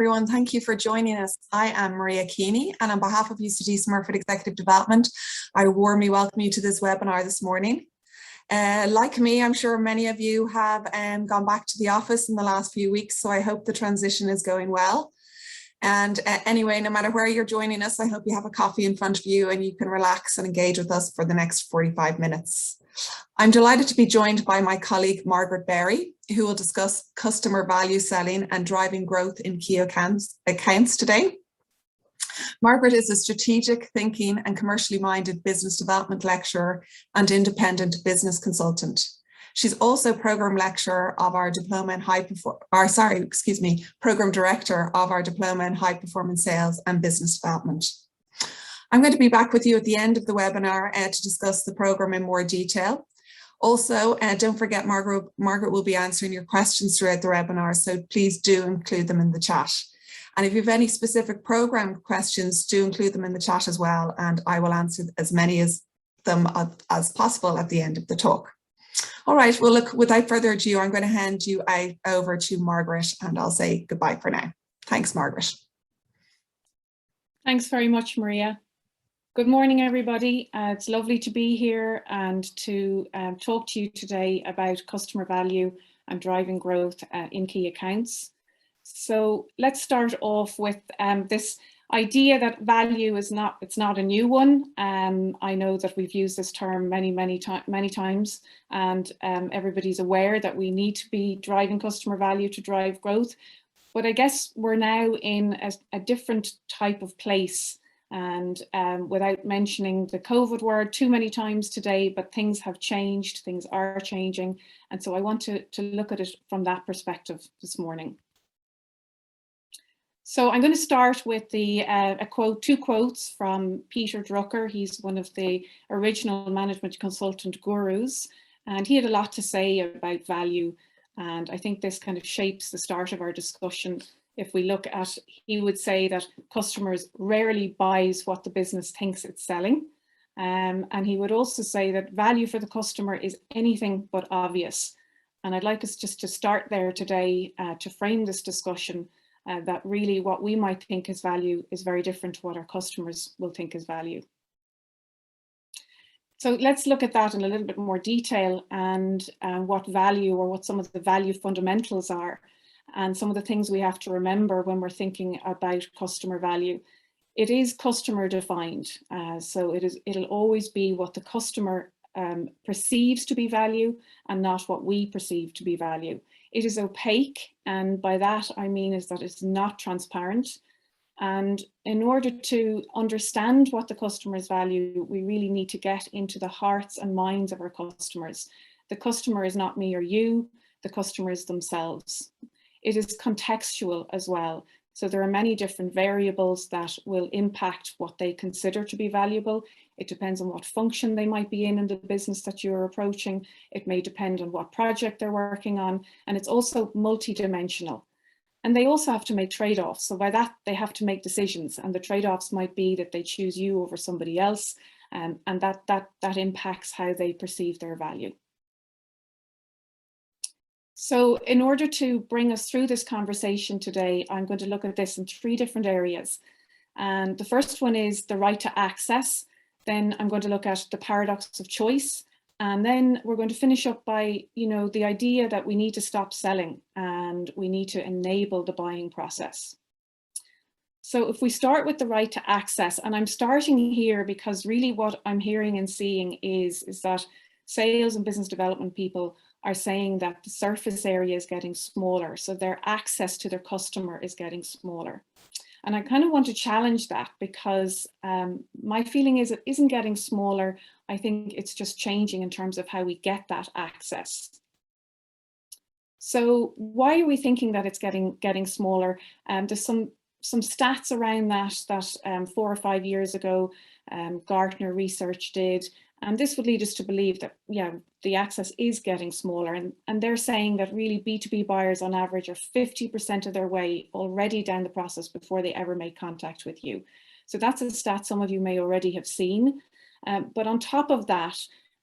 everyone. Thank you for joining us. I am Maria Keeney, and on behalf of UCD Smurfit Executive Development, I warmly welcome you to this webinar this morning. Like me, I'm sure many of you have gone back to the office in the last few weeks, so I hope the transition is going well. And anyway, no matter where you're joining us, I hope you have a coffee in front of you and you can relax and engage with us for the next 45 minutes. I'm delighted to be joined by my colleague, Margaret Berry, who will discuss customer value selling and driving growth in key accounts today. Margaret is a strategic thinking and commercially minded business development lecturer and independent business consultant. She's also program lecturer of our diploma in program director of our diploma in high performance sales and business development. I'm going to be back with you at the end of the webinar to discuss the program in more detail. Also, don't forget Margaret will be answering your questions throughout the webinar, so please do include them in the chat. And if you have any specific program questions, do include them in the chat as well, and I will answer as many of them as possible at the end of the talk. All right, well, look, without further ado, I'm going to hand you over to Margaret, and I'll say goodbye for now. Thanks, Margaret. Thanks very much, Maria. Good morning, everybody. It's lovely to be here and to talk to you today about customer value and driving growth in key accounts. So let's start off with this idea that value is not a new one. I know that we've used this term many times, and everybody's aware that we need to be driving customer value to drive growth. But I guess we're now in a different type of place. And without mentioning the COVID word too many times today, but things have changed, things are changing. And so I want to look at it from that perspective this morning. So I'm going to start with two quotes from Peter Drucker. He's one of the original management consultant gurus, and he had a lot to say about value. And I think this kind of shapes the start of our discussion. If we look at, he would say that customers rarely buys what the business thinks it's selling. And he would also say that value for the customer is anything but obvious. And I'd like us just to start there today to frame this discussion that really what we might think is value is very different to what our customers will think is value. So let's look at that in a little bit more detail and what value or what some of the value fundamentals are. And some of the things we have to remember when we're thinking about customer value. It is customer defined. So it'll always be what the customer perceives to be value and not what we perceive to be value. It is opaque, and by that I mean is that it's not transparent. And in order to understand what the customers value, we really need to get into the hearts and minds of our customers. The customer is not me or you, the customer is themselves. It is contextual as well. So there are many different variables that will impact what they consider to be valuable. It depends on what function they might be in the business that you're approaching. It may depend on what project they're working on. And it's also multidimensional. And they also have to make trade-offs. So by that, they have to make decisions. And the trade-offs might be that they choose you over somebody else. And that impacts how they perceive their value. So in order to bring us through this conversation today, I'm going to look at this in three different areas. And the first one is the right to access. Then I'm going to look at the paradox of choice. And then we're going to finish up by, the idea that we need to stop selling and we need to enable the buying process. So if we start with the right to access, and I'm starting here because really what I'm hearing and seeing is that sales and business development people are saying that the surface area is getting smaller. So their access to their customer is getting smaller. And I kind of want to challenge that because my feeling is it isn't getting smaller. I think it's just changing in terms of how we get that access. So why are we thinking that it's getting smaller? There's some stats around that 4 or 5 years ago, Gartner research did. And this would lead us to believe that, the access is getting smaller. And they're saying that really B2B buyers on average are 50% of their way already down the process before they ever make contact with you. So that's a stat some of you may already have seen. But on top of that,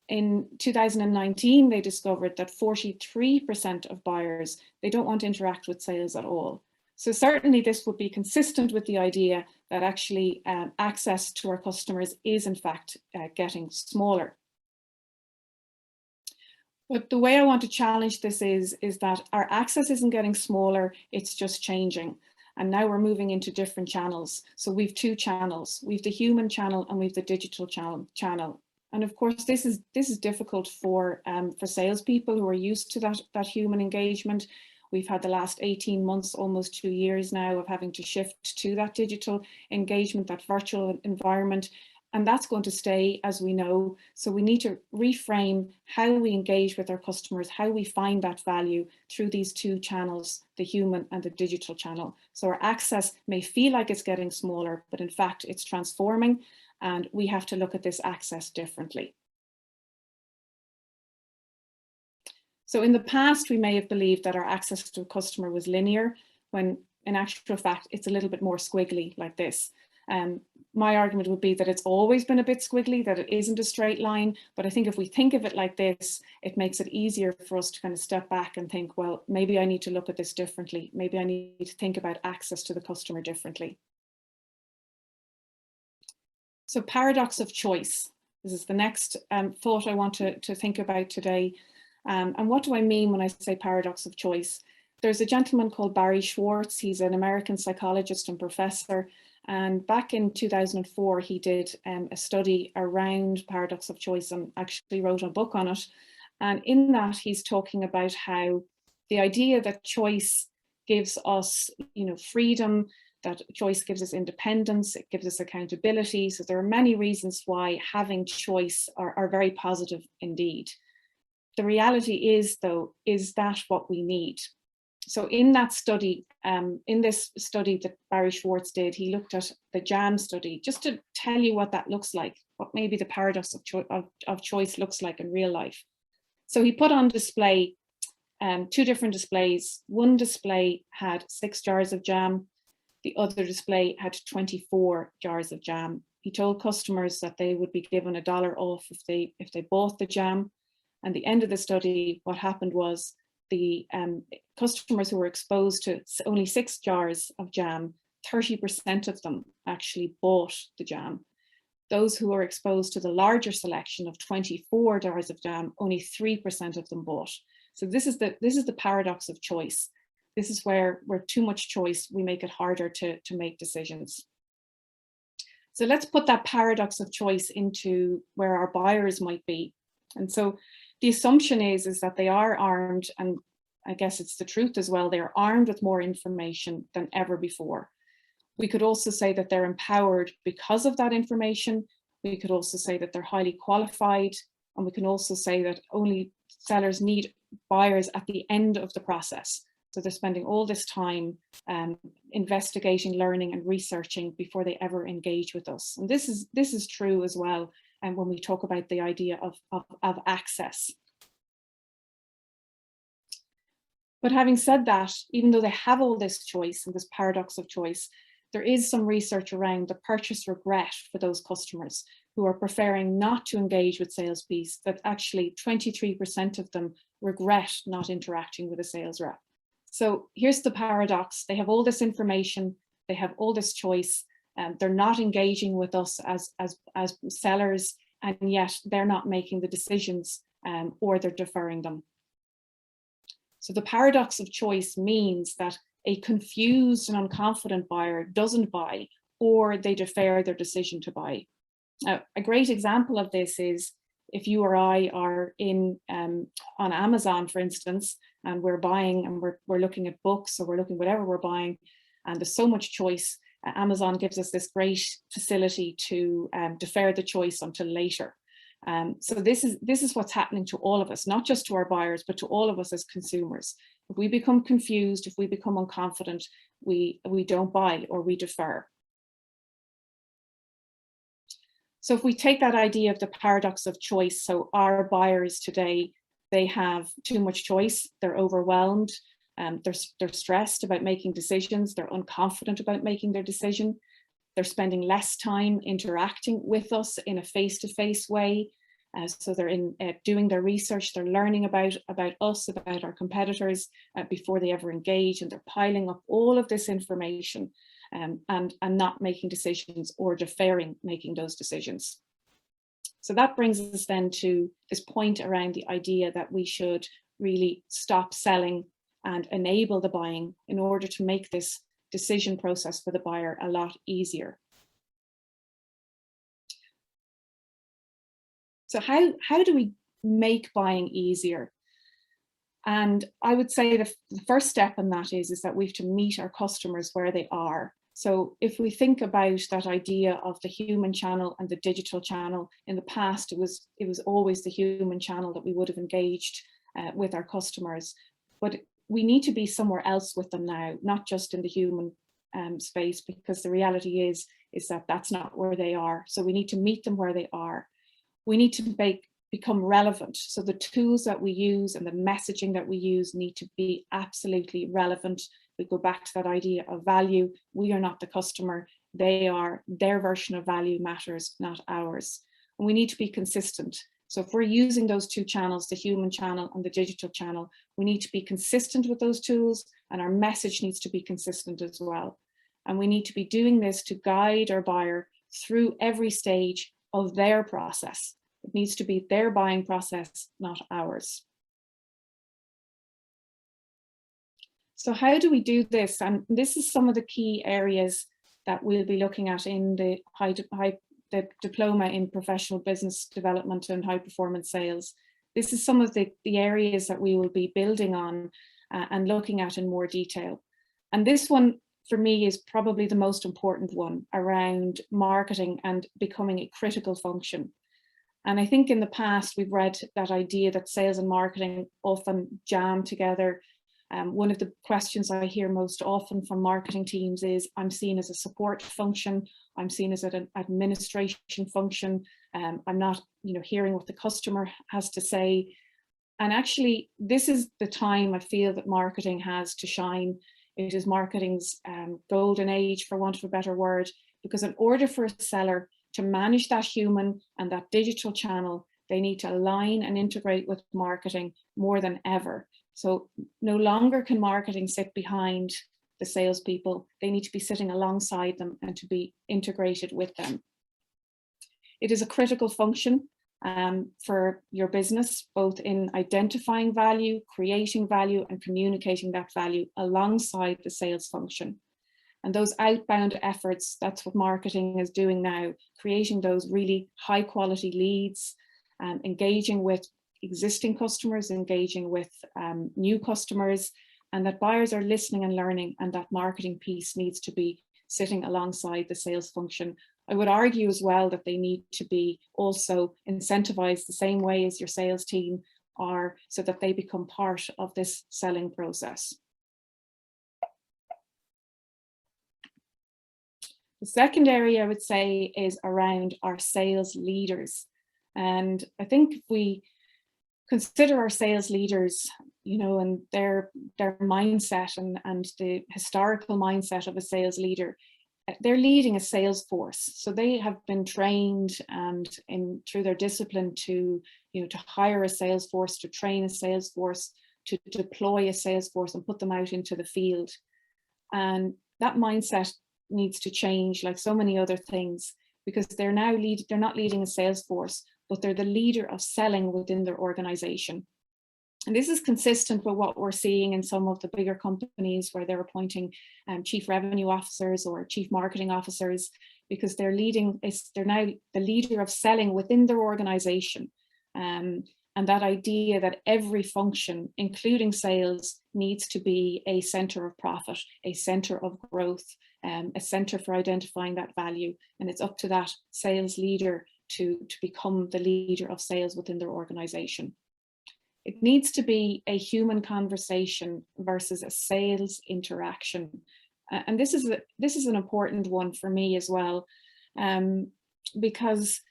in 2019, they discovered that 43% of buyers, they don't want to interact with sales at all. So certainly this would be consistent with the idea that actually access to our customers is in fact getting smaller. But the way I want to challenge this is that our access isn't getting smaller, it's just changing. And now we're moving into different channels. So we've two channels. We've the human channel and we've the digital channel. And of course, this is difficult for salespeople who are used to that human engagement. We've had the last 18 months, almost 2 years now, of having to shift to that digital engagement, that virtual environment. And that's going to stay, as we know. So we need to reframe how we engage with our customers, how we find that value through these two channels, the human and the digital channel. So our access may feel like it's getting smaller, but in fact, it's transforming, and we have to look at this access differently. So in the past, we may have believed that our access to a customer was linear, when in actual fact, it's a little bit more squiggly like this. My argument would be that it's always been a bit squiggly, that it isn't a straight line. But I think if we think of it like this, it makes it easier for us to kind of step back and think, well, maybe I need to look at this differently. Maybe I need to think about access to the customer differently. So paradox of choice. This is the next thought I want to think about today. And what do I mean when I say paradox of choice? There's a gentleman called Barry Schwartz. He's an American psychologist and professor. And back in 2004, he did a study around paradox of choice and actually wrote a book on it. And in that, he's talking about how the idea that choice gives us, freedom, that choice gives us independence, it gives us accountability. So there are many reasons why having choice are very positive indeed. The reality is, though, is that what we need? So in that study, in this study that Barry Schwartz did, he looked at the JAM study, just to tell you what that looks like, what maybe the paradox of choice looks like in real life. So he put on display two different displays. One display had 6 jars of jam. The other display had 24 jars of jam. He told customers that they would be given $1 off if they bought the jam. And the end of the study, what happened was the customers who were exposed to only 6 jars of jam, 30% of them actually bought the jam. Those who were exposed to the larger selection of 24 jars of jam, only 3% of them bought. So this is the paradox of choice. This is where too much choice, we make it harder to make decisions. So let's put that paradox of choice into where our buyers might be. And so the assumption is that they are armed, and I guess it's the truth as well, they're armed with more information than ever before. We could also say that they're empowered because of that information. We could also say that they're highly qualified, and we can also say that only sellers need buyers at the end of the process. So they're spending all this time investigating, learning and researching before they ever engage with us. And this is true as well. And when we talk about the idea of access. But having said that, even though they have all this choice and this paradox of choice, there is some research around the purchase regret for those customers who are preferring not to engage with salespeople, that actually 23% of them regret not interacting with a sales rep. So here's the paradox. They have all this information, they have all this choice, they're not engaging with us as sellers, and yet they're not making the decisions or they're deferring them. So the paradox of choice means that a confused and unconfident buyer doesn't buy, or they defer their decision to buy. Now, a great example of this is if you or I are on Amazon, for instance, and we're buying and we're looking at books, or we're looking whatever we're buying, and there's so much choice. Amazon gives us this great facility to defer the choice until later. So this is what's happening to all of us, not just to our buyers, but to all of us as consumers. If we become confused, if we become unconfident, we don't buy or we defer. So if we take that idea of the paradox of choice, so our buyers today, they have too much choice, they're overwhelmed, they're stressed about making decisions, they're unconfident about making their decision, they're spending less time interacting with us in a face-to-face way, So they're doing their research, they're learning about us, about our competitors before they ever engage, and they're piling up all of this information and not making decisions or deferring making those decisions. So that brings us then to this point around the idea that we should really stop selling and enable the buying in order to make this decision process for the buyer a lot easier. So how do we make buying easier? And I would say the first step in that is that we have to meet our customers where they are. So if we think about that idea of the human channel and the digital channel, in the past it was always the human channel that we would have engaged with our customers. But we need to be somewhere else with them now, not just in the human space, because the reality is that that's not where they are. So we need to meet them where they are. We need to become relevant. So the tools that we use and the messaging that we use need to be absolutely relevant. We go back to that idea of value. We are not the customer. They are. Their version of value matters, not ours. And we need to be consistent. So if we're using those two channels, the human channel and the digital channel, we need to be consistent with those tools, and our message needs to be consistent as well. And we need to be doing this to guide our buyer through every stage of their process. It needs to be their buying process, not ours. So how do we do this? And this is some of the key areas that we'll be looking at in the the diploma in professional business development and high performance sales. This is some of the areas that we will be building on and looking at in more detail. And this one for me is probably the most important one, around marketing and becoming a critical function. And I think in the past we've read that idea that sales and marketing often jam together. One of the questions I hear most often from marketing teams is, I'm seen as a support function, I'm seen as an administration function, I'm not hearing what the customer has to say. And actually, this is the time I feel that marketing has to shine. It is marketing's golden age, for want of a better word, because in order for a seller to manage that human and that digital channel, they need to align and integrate with marketing more than ever. So no longer can marketing sit behind the salespeople. They need to be sitting alongside them and to be integrated with them. It is a critical function for your business, both in identifying value, creating value, and communicating that value alongside the sales function. And those outbound efforts, that's what marketing is doing now, creating those really high quality leads, engaging with existing customers, engaging with new customers, and that buyers are listening and learning, and that marketing piece needs to be sitting alongside the sales function. I would argue as well that they need to be also incentivized the same way as your sales team are, so that they become part of this selling process. The second area I would say is around our sales leaders. And I think if we consider our sales leaders, and their mindset and the historical mindset of a sales leader, they're leading a sales force. So they have been trained and through their discipline to hire a sales force, to train a sales force, to deploy a sales force and put them out into the field. And that mindset needs to change, like so many other things, because they're not leading a sales force, but they're the leader of selling within their organization. And this is consistent with what we're seeing in some of the bigger companies where they're appointing chief revenue officers or chief marketing officers, because they're now the leader of selling within their organization. And that idea that every function, including sales, needs to be a center of profit, a center of growth, a center for identifying that value. And it's up to that sales leader to become the leader of sales within their organization. It needs to be a human conversation versus a sales interaction. And this is an important one for me as well, because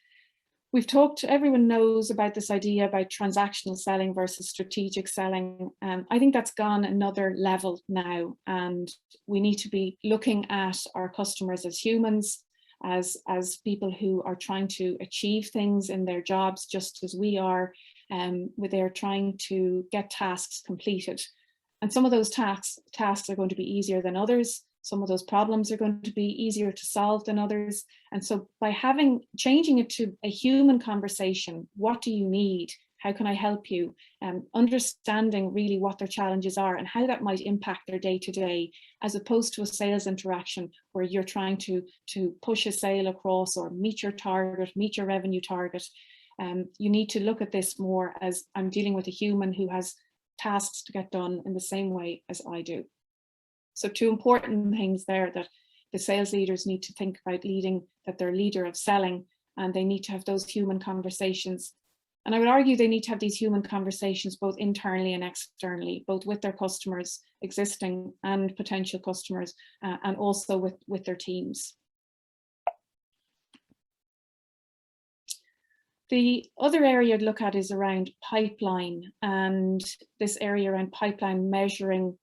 everyone knows about this idea about transactional selling versus strategic selling. I think that's gone another level now, and we need to be looking at our customers as humans. as people who are trying to achieve things in their jobs, just as we are, where they're trying to get tasks completed. And some of those tasks are going to be easier than others. Some of those problems are going to be easier to solve than others. And so by changing it to a human conversation, what do you need? How can I help you? Understanding really what their challenges are and how that might impact their day-to-day, as opposed to a sales interaction where you're trying to push a sale across or meet your target, meet your revenue target. You need to look at this more as I'm dealing with a human who has tasks to get done in the same way as I do. So 2 important things there that the sales leaders need to think about leading, that they're a leader of selling, and they need to have those human conversations. And I would argue they need to have these human conversations both internally and externally, both with their customers, existing and potential customers, and also with their teams. The other area I'd look at is around pipeline, and this area around pipeline measuring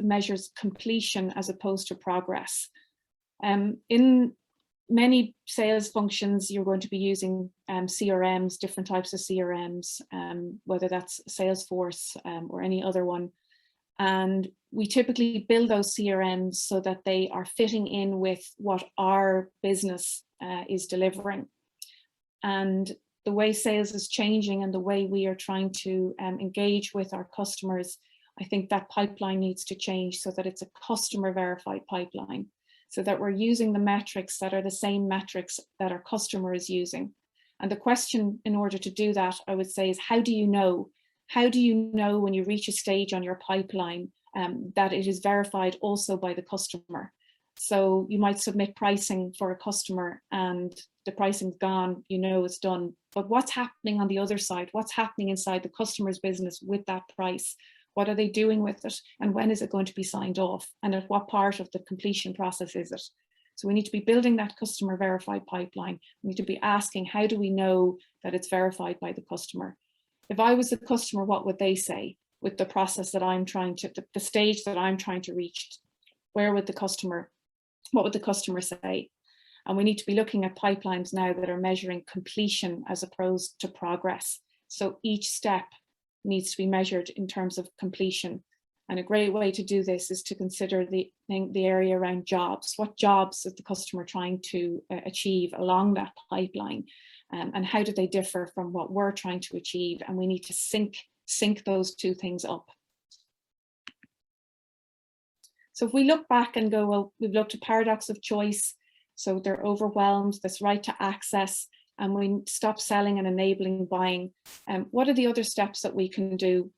measures completion as opposed to progress. In many sales functions, you're going to be using CRMs, different types of CRMs, whether that's Salesforce or any other one. And we typically build those CRMs so that they are fitting in with what our business is delivering. And the way sales is changing and the way we are trying to engage with our customers, I think that pipeline needs to change so that it's a customer verified pipeline, so that we're using the metrics that are the same metrics that our customer is using. And the question in order to do that, I would say, is how do you know? How do you know when you reach a stage on your pipeline that it is verified also by the customer? So you might submit pricing for a customer and the pricing's gone, you know it's done. But what's happening on the other side? What's happening inside the customer's business with that price? What are they doing with it? And when is it going to be signed off? And at what part of the completion process is it? So we need to be building that customer verified pipeline. We need to be asking, how do we know that it's verified by the customer? If I was the customer, what would they say with the process that I'm trying to, the stage that I'm trying to reach? Where would the customer, what would the customer say? And we need to be looking at pipelines now that are measuring completion as opposed to progress. So each step needs to be measured in terms of completion. And a great way to do this is to consider the area around jobs. What jobs is the customer trying to achieve along that pipeline? And how do they differ from what we're trying to achieve? And we need to sync those 2 things up. So if we look back and go, well, we've looked at paradox of choice. So they're overwhelmed, this right to access, and we stop selling and enabling buying. What are the other steps that we can do?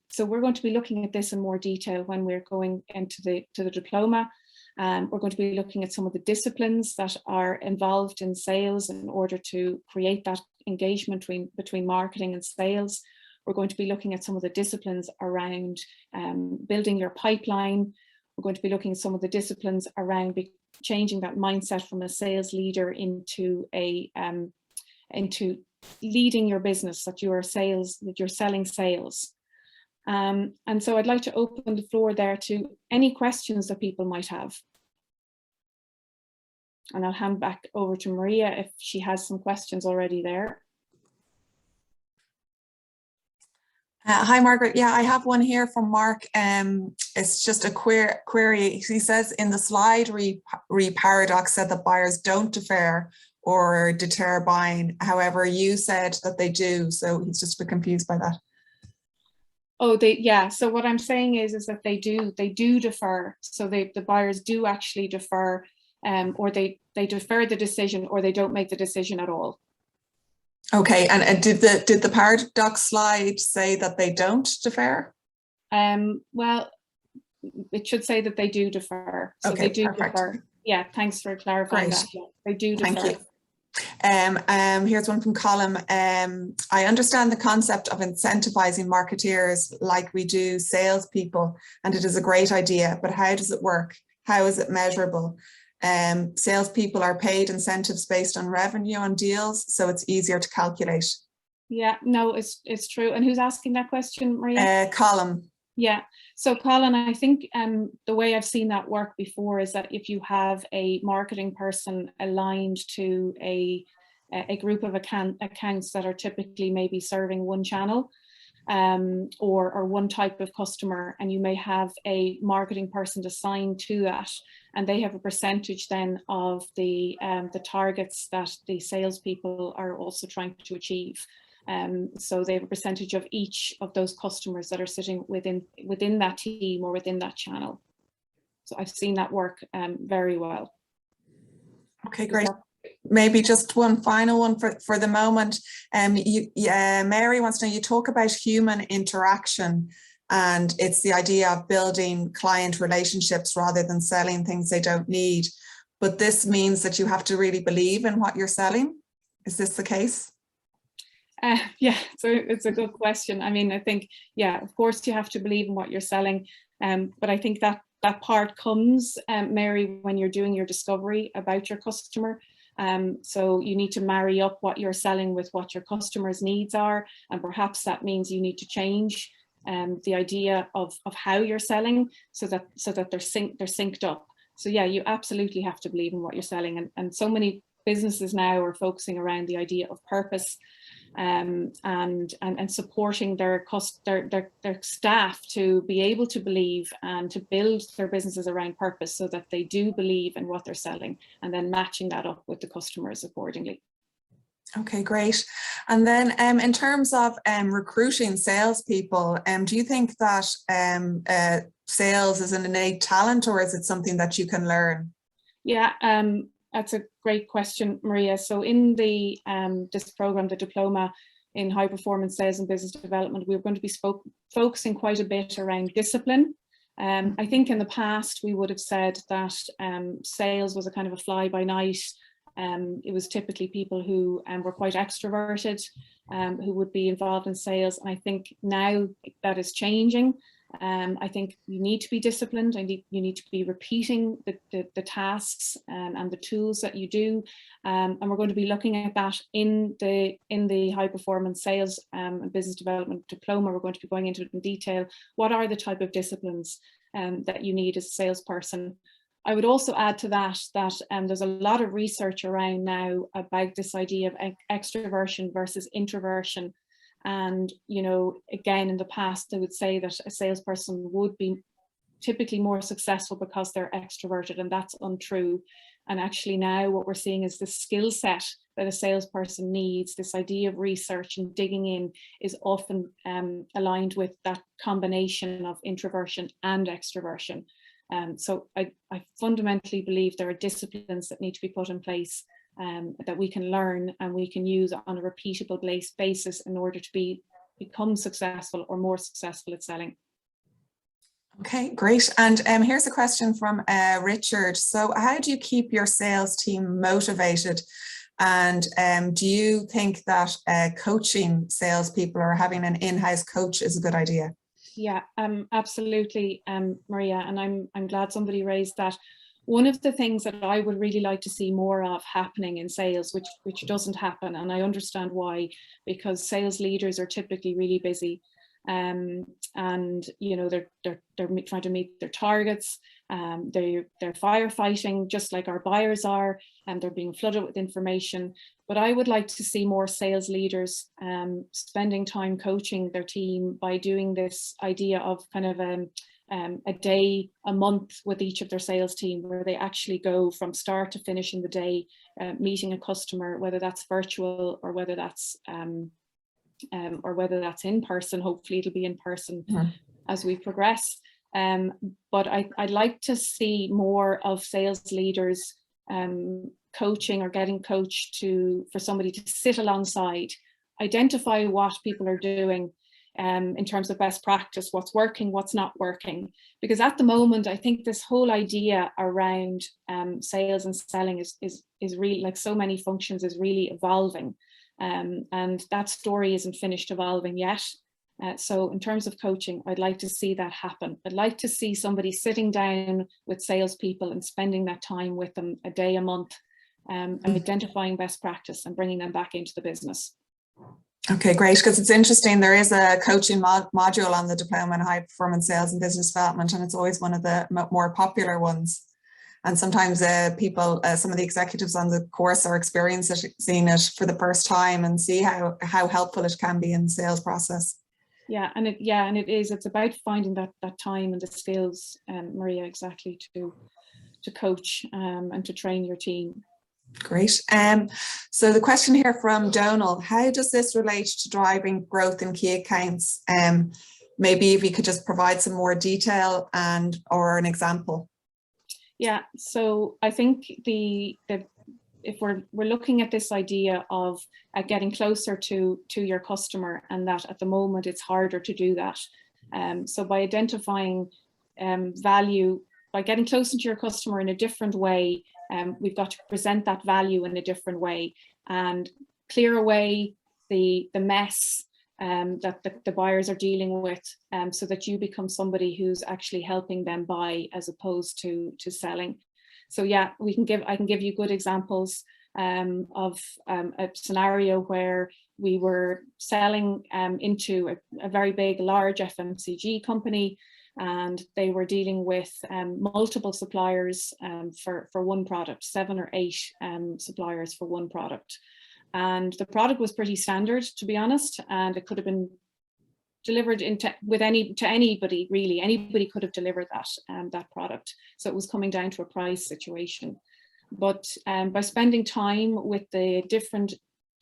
So we're going to be looking at this in more detail when we're going into the diploma. We're going to be looking at some of the disciplines that are involved in sales in order to create that engagement between marketing and sales. We're going to be looking at some of the disciplines around building your pipeline. We're going to be looking at some of the disciplines around changing that mindset from a sales leader into leading your business, that you're selling sales. And so I'd like to open the floor there to any questions that people might have. And I'll hand back over to Maria if she has some questions already there. Hi, Margaret. Yeah, I have one here from Mark. It's just a query. He says in the slide, paradox said that buyers don't defer or deter buying. However, you said that they do. So he's just a bit confused by that. Oh, yeah. So what I'm saying is that they do defer. So the buyers do actually defer, or they defer the decision, or they don't make the decision at all. Okay, and did the paradox slide say that they don't defer? Well, it should say that they do defer. So okay, they do perfect. Defer. Yeah, thanks for clarifying that. Yeah, they do defer. Thank you. Here's one from Colin. I understand the concept of incentivizing marketeers like we do salespeople, and it is a great idea, but how does it work? How is it measurable? Salespeople are paid incentives based on revenue on deals, so it's easier to calculate. Yeah, no, it's true. And who's asking that question, Maria? Colin. Yeah, so Colin, I think the way I've seen that work before is that if you have a marketing person aligned to a group of accounts that are typically maybe serving one channel, or one type of customer, and you may have a marketing person assigned to that, and they have a percentage then of the targets that the salespeople are also trying to achieve. So they have a percentage of each of those customers that are sitting within that team or within that channel. So I've seen that work very well. Okay, great. Maybe just one final one for the moment. Mary wants to know, you talk about human interaction, and it's the idea of building client relationships rather than selling things they don't need. But this means that you have to really believe in what you're selling. Is this the case? Yeah, so it's a good question. I mean, I think, yeah, of course you have to believe in what you're selling. But I think that part comes, Mary, when you're doing your discovery about your customer. So you need to marry up what you're selling with what your customers' needs are, and perhaps that means you need to change the idea of how you're selling so that they're synced up. So yeah, you absolutely have to believe in what you're selling, and so many businesses now are focusing around the idea of purpose, and supporting their staff to be able to believe and to build their businesses around purpose so that they do believe in what they're selling, and then matching that up with the customers accordingly. Okay, great. And then in terms of recruiting salespeople, do you think that sales is an innate talent, or is it something that you can learn? Yeah, that's a great question, Maria. So in the this program, the Diploma in High Performance Sales and Business Development, we're going to be focusing quite a bit around discipline. I think in the past we would have said that sales was a kind of a fly by night. It was typically people who were quite extroverted, who would be involved in sales. And I think now that is changing. I think you need to be disciplined, and you need to be repeating the tasks and the tools that you do. And we're going to be looking at that in the High Performance Sales and Business Development Diploma. We're going to be going into it in detail. What are the type of disciplines that you need as a salesperson? I would also add to that there's a lot of research around now about this idea of extroversion versus introversion. And, you know, again, in the past, they would say that a salesperson would be typically more successful because they're extroverted, and that's untrue. And actually now what we're seeing is the skill set that a salesperson needs, this idea of research and digging in, is often aligned with that combination of introversion and extroversion. So I fundamentally believe there are disciplines that need to be put in place that we can learn and we can use on a repeatable basis in order to become successful or more successful at selling. Okay, great. And here's a question from Richard. So how do you keep your sales team motivated? And do you think that coaching salespeople or having an in-house coach is a good idea? Yeah, absolutely, Maria. And I'm glad somebody raised that. One of the things that I would really like to see more of happening in sales, which doesn't happen, and I understand why, because sales leaders are typically really busy, and you know they're trying to meet their targets. They're firefighting just like our buyers are, and they're being flooded with information. But I would like to see more sales leaders spending time coaching their team by doing this idea of kind of a day, a month with each of their sales team, where they actually go from start to finish in the day, meeting a customer, whether that's virtual or whether that's in person. Hopefully it'll be in person as we progress. But I'd like to see more of sales leaders coaching or getting coached for somebody to sit alongside, identify what people are doing in terms of best practice, what's working, what's not working. Because at the moment, I think this whole idea around sales and selling is really, like so many functions, is really evolving. And that story isn't finished evolving yet. So in terms of coaching, I'd like to see that happen. I'd like to see somebody sitting down with salespeople and spending that time with them, a day, a month, identifying best practice and bringing them back into the business. Okay, great, because it's interesting. There is a coaching module on the diploma in high performance sales and business development, and it's always one of the more popular ones. And sometimes people, some of the executives on the course are experiencing it for the first time and see how helpful it can be in the sales process. Yeah, and it is. It's about finding that time and the skills, Maria, exactly, to coach and to train your team. Great. So the question here from Donal: how does this relate to driving growth in key accounts? Maybe if you could just provide some more detail or an example. Yeah, so I think if we're looking at this idea of getting closer to your customer, and that at the moment it's harder to do that. So by identifying value, by getting closer to your customer in a different way, we've got to present that value in a different way and clear away the mess that the buyers are dealing with, so that you become somebody who's actually helping them buy as opposed to selling. So yeah, I can give you good examples of a scenario where we were selling into a very big, large FMCG company, and they were dealing with multiple suppliers for one product, 7 or 8 suppliers for one product. And the product was pretty standard, to be honest, and it could have been delivered to anybody, really. Anybody could have delivered that product. So it was coming down to a price situation. But by spending time with the different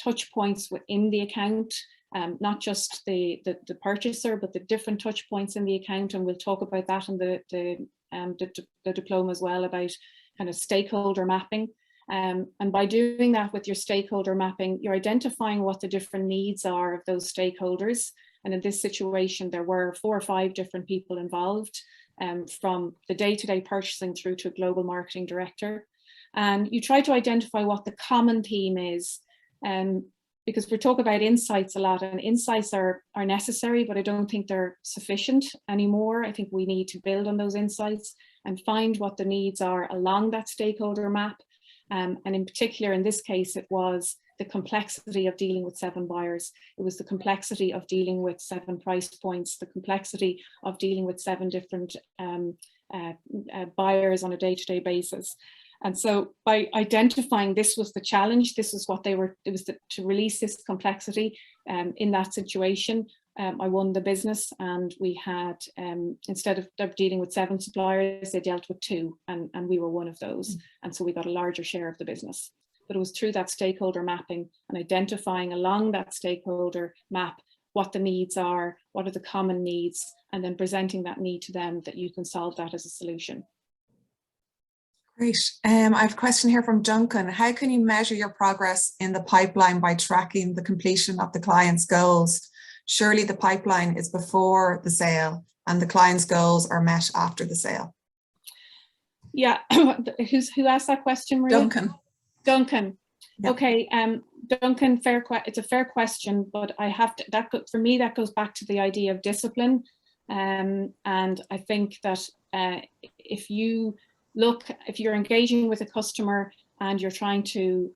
touch points within the account, not just the purchaser, but the different touch points in the account, and we'll talk about that in the diploma as well, about kind of stakeholder mapping. And by doing that with your stakeholder mapping, you're identifying what the different needs are of those stakeholders. And in this situation, there were 4 or 5 different people involved, from the day-to-day purchasing through to a global marketing director. And you try to identify what the common theme is, because we talk about insights a lot, and insights are necessary, but I don't think they're sufficient anymore. I think we need to build on those insights and find what the needs are along that stakeholder map. And in particular, in this case, it was the complexity of dealing with 7 buyers. It was the complexity of dealing with 7 price points, the complexity of dealing with 7 different buyers on a day-to-day basis. And so by identifying this was the challenge, this is what to release this complexity in that situation. I won the business, and we had, instead of dealing with 7 suppliers, they dealt with 2, and we were one of those. And so we got a larger share of the business. But it was through that stakeholder mapping and identifying along that stakeholder map what the needs are, what are the common needs, and then presenting that need to them, that you can solve that as a solution. Great. I have a question here from Duncan. How can you measure your progress in the pipeline by tracking the completion of the client's goals? Surely the pipeline is before the sale and the client's goals are met after the sale. Yeah, who asked that question, Maria? Duncan. Yep. Okay, Duncan, it's a fair question, but I have to, for me, that goes back to the idea of discipline. And I think that if you're engaging with a customer and you're trying to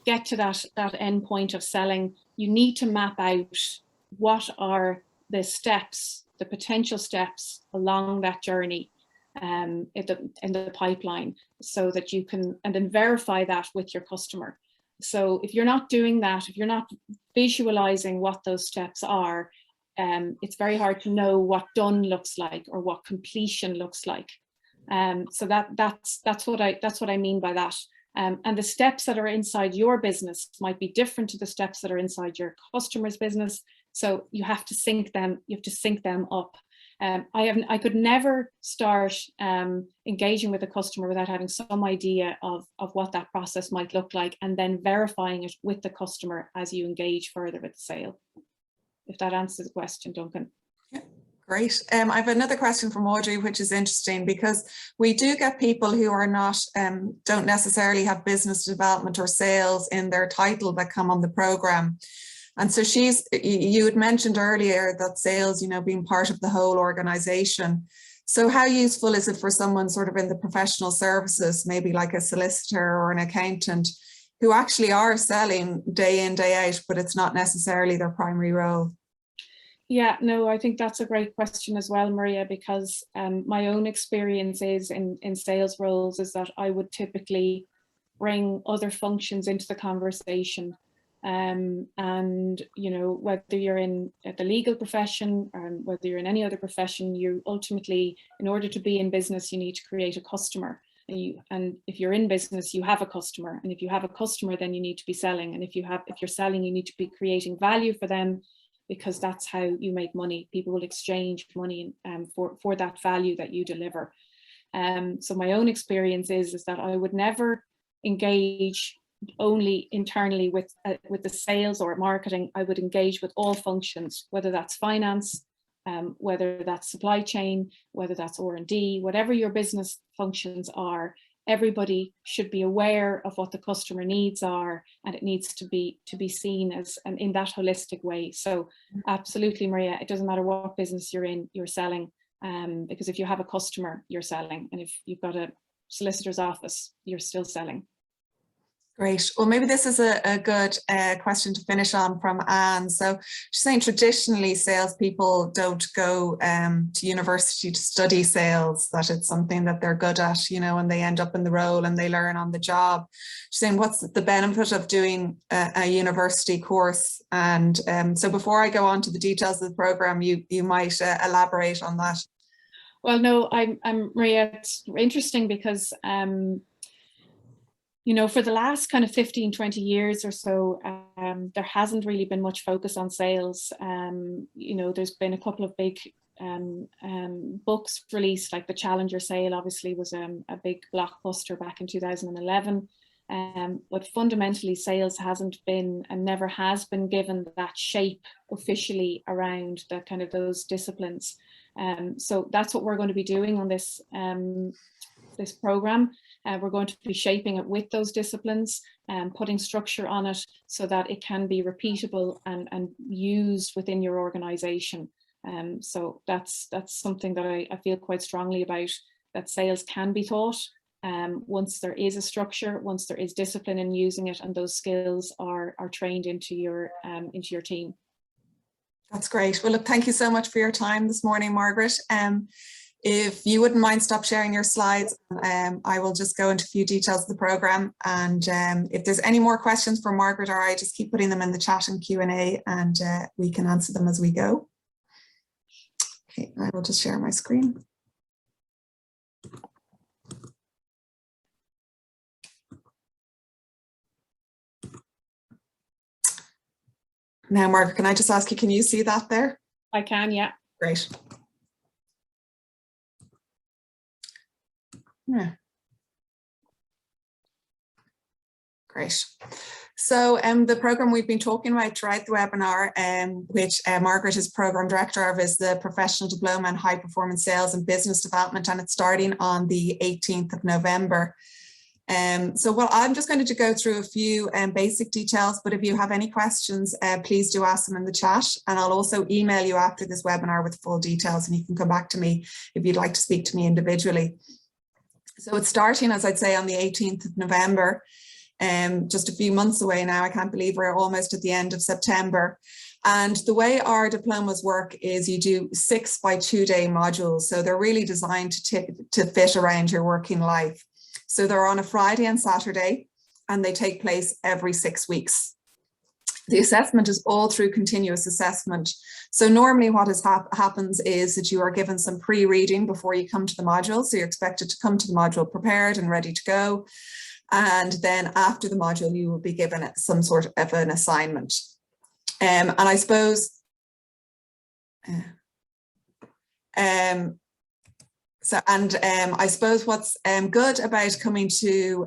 get to that end point of selling, you need to map out what are the steps, the potential steps along that journey in the pipeline, so that you can, and then verify that with your customer. So if you're not doing that, if you're not visualizing what those steps are, it's very hard to know what done looks like or what completion looks like. So that's what I mean by that. And the steps that are inside your business might be different to the steps that are inside your customer's business. So you have to sync them. You have to sync them up. I could never start engaging with a customer without having some idea of what that process might look like, and then verifying it with the customer as you engage further with the sale. If that answers the question, Duncan. Yeah. Great. I have another question from Audrey, which is interesting, because we do get people who are not, don't necessarily have business development or sales in their title that come on the program. And so you had mentioned earlier that sales, being part of the whole organization. So how useful is it for someone sort of in the professional services, maybe like a solicitor or an accountant, who actually are selling day in, day out, but it's not necessarily their primary role? Yeah, no, I think that's a great question as well, Maria, because my own experience is in sales roles is that I would typically bring other functions into the conversation. And, you know, whether you're in the legal profession or whether you're in any other profession, you ultimately, in order to be in business, you need to create a customer. And if you're in business, you have a customer. And if you have a customer, then you need to be selling. And if you're selling, you need to be creating value for them, because that's how you make money. People will exchange money for that value that you deliver. So my own experience is that I would never engage only internally with the sales or marketing. I would engage with all functions, whether that's finance, whether that's supply chain, whether that's R&D, whatever your business functions are. Everybody should be aware of what the customer needs are, and it needs to be seen as in that holistic way. So absolutely, Maria, it doesn't matter what business you're in, you're selling, because if you have a customer, you're selling, and if you've got a solicitor's office, you're still selling. Great. Well, maybe this is a good question to finish on from Anne. So she's saying traditionally salespeople don't go to university to study sales, that it's something that they're good at, you know, and they end up in the role and they learn on the job. She's saying, what's the benefit of doing a university course? And so before I go on to the details of the program, you might elaborate on that. Well, no, I'm Maria, it's interesting because you know, for the last kind of 15, 20 years or so, there hasn't really been much focus on sales. You know, there's been a couple of big books released, like the Challenger Sale obviously was a big blockbuster back in 2011. But fundamentally, sales hasn't been and never has been given that shape officially around that kind of those disciplines. So that's what we're going to be doing on this this program. We're going to be shaping it with those disciplines and putting structure on it so that it can be repeatable and used within your organization. So that's something that I feel quite strongly about, that sales can be taught once there is a structure, once there is discipline in using it, and those skills are trained into your team. That's great. Well, look, thank you so much for your time this morning, Margaret. If you wouldn't mind stop sharing your slides, I will just go into a few details of the program. And if there's any more questions for Margaret or I, just keep putting them in the chat and Q&A, and we can answer them as we go. Okay, I will just share my screen. Now, Margaret, can I just ask you, can you see that there? I can, yeah. Great. Yeah. Great. So the program we've been talking about throughout the webinar, which Margaret is program director of, is the Professional Diploma in High Performance Sales and Business Development, and it's starting on the 18th of November. So well, I'm just going to go through a few basic details, but if you have any questions, please do ask them in the chat, and I'll also email you after this webinar with full details, and you can come back to me if you'd like to speak to me individually. So it's starting, as I'd say, on the 18th of November, just a few months away now. I can't believe we're almost at the end of September. And the way our diplomas work is you do 6 by 2-day modules. So they're really designed to fit around your working life. So they're on a Friday and Saturday, and they take place every 6 weeks. The assessment is all through continuous assessment. So normally what happens is that you are given some pre-reading before you come to the module. So you're expected to come to the module prepared and ready to go. And then after the module, you will be given some sort of an assignment. And I suppose, I suppose what's good about coming to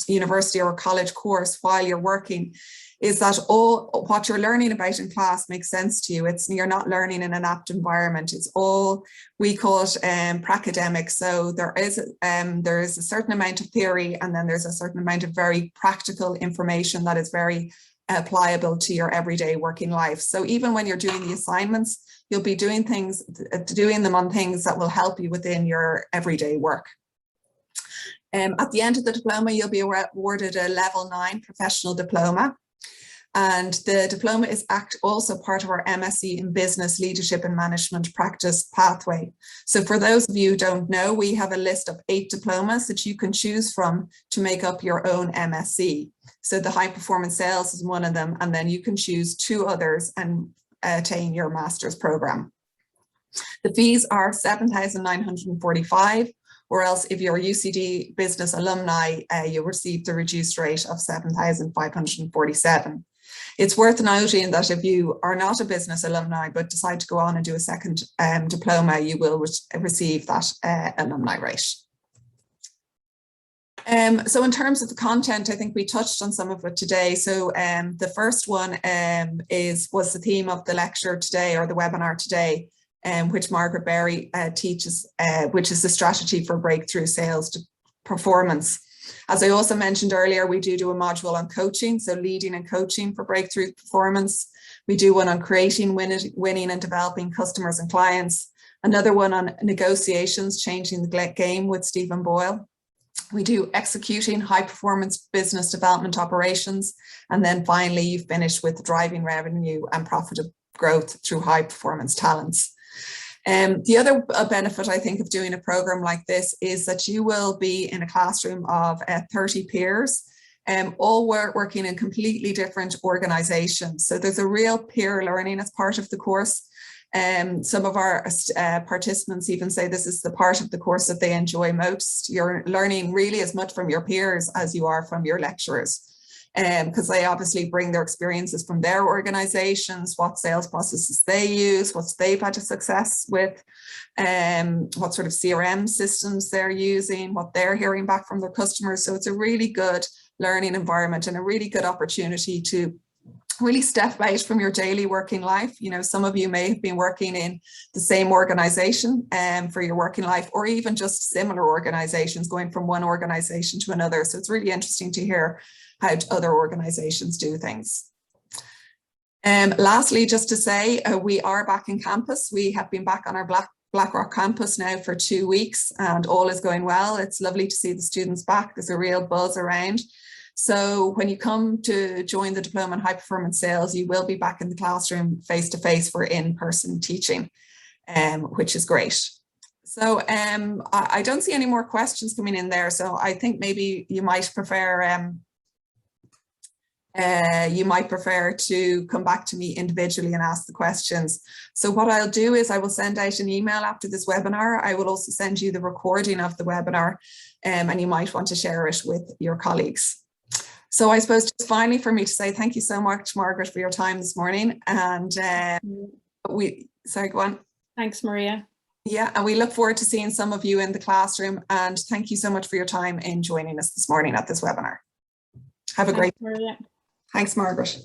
university or college course while you're working is that all what you're learning about in class makes sense to you. You're not learning in an apt environment. It's all, we call it pracademic. So there is a certain amount of theory, and then there's a certain amount of very practical information that is very applicable to your everyday working life. So even when you're doing the assignments, you'll be doing them on things that will help you within your everyday work. At the end of the diploma, you'll be awarded a level 9 professional diploma. And the diploma is also part of our MSc in Business Leadership and Management Practice pathway. So for those of you who don't know, we have a list of 8 diplomas that you can choose from to make up your own MSc. So the high performance sales is one of them, and then you can choose 2 others and attain your master's program. The fees are $7,945, or else if you're a UCD business alumni, you'll receive the reduced rate of $7,547. It's worth noting that if you are not a business alumni but decide to go on and do a second diploma, you will receive that alumni rate. So in terms of the content, I think we touched on some of it today. So the first one was the theme of the lecture today, or the webinar today, which Margaret Berry teaches, which is the strategy for breakthrough sales performance. As I also mentioned earlier, we do a module on coaching, so leading and coaching for breakthrough performance. We do one on creating, winning and developing customers and clients. Another one on negotiations, changing the game with Stephen Boyle. We do executing high performance business development operations. And then finally, you finish with driving revenue and profit growth through high performance talents. The other benefit, I think, of doing a program like this is that you will be in a classroom of 30 peers, all working in completely different organizations. So there's a real peer learning as part of the course. Some of our participants even say this is the part of the course that they enjoy most. You're learning really as much from your peers as you are from your lecturers. Because they obviously bring their experiences from their organizations, what sales processes they use, what they've had success with, what sort of CRM systems they're using, what they're hearing back from their customers. So it's a really good learning environment and a really good opportunity to really step out from your daily working life. You know, some of you may have been working in the same organization for your working life, or even just similar organizations, going from one organization to another. So it's really interesting to hear how other organizations do things. Lastly, just to say, we are back in campus. We have been back on our Blackrock campus now for 2 weeks, and all is going well. It's lovely to see the students back. There's a real buzz around. So when you come to join the Diploma in High Performance Sales, you will be back in the classroom face-to-face for in-person teaching, which is great. So I don't see any more questions coming in there. So I think maybe you might prefer to come back to me individually and ask the questions. So what I'll do is I will send out an email after this webinar. I will also send you the recording of the webinar, and you might want to share it with your colleagues. So I suppose just finally for me to say thank you so much, Margaret, for your time this morning. And sorry, go on. Thanks, Maria. Yeah, and we look forward to seeing some of you in the classroom. And thank you so much for your time in joining us this morning at this webinar. Have a great day. Thanks, Margaret.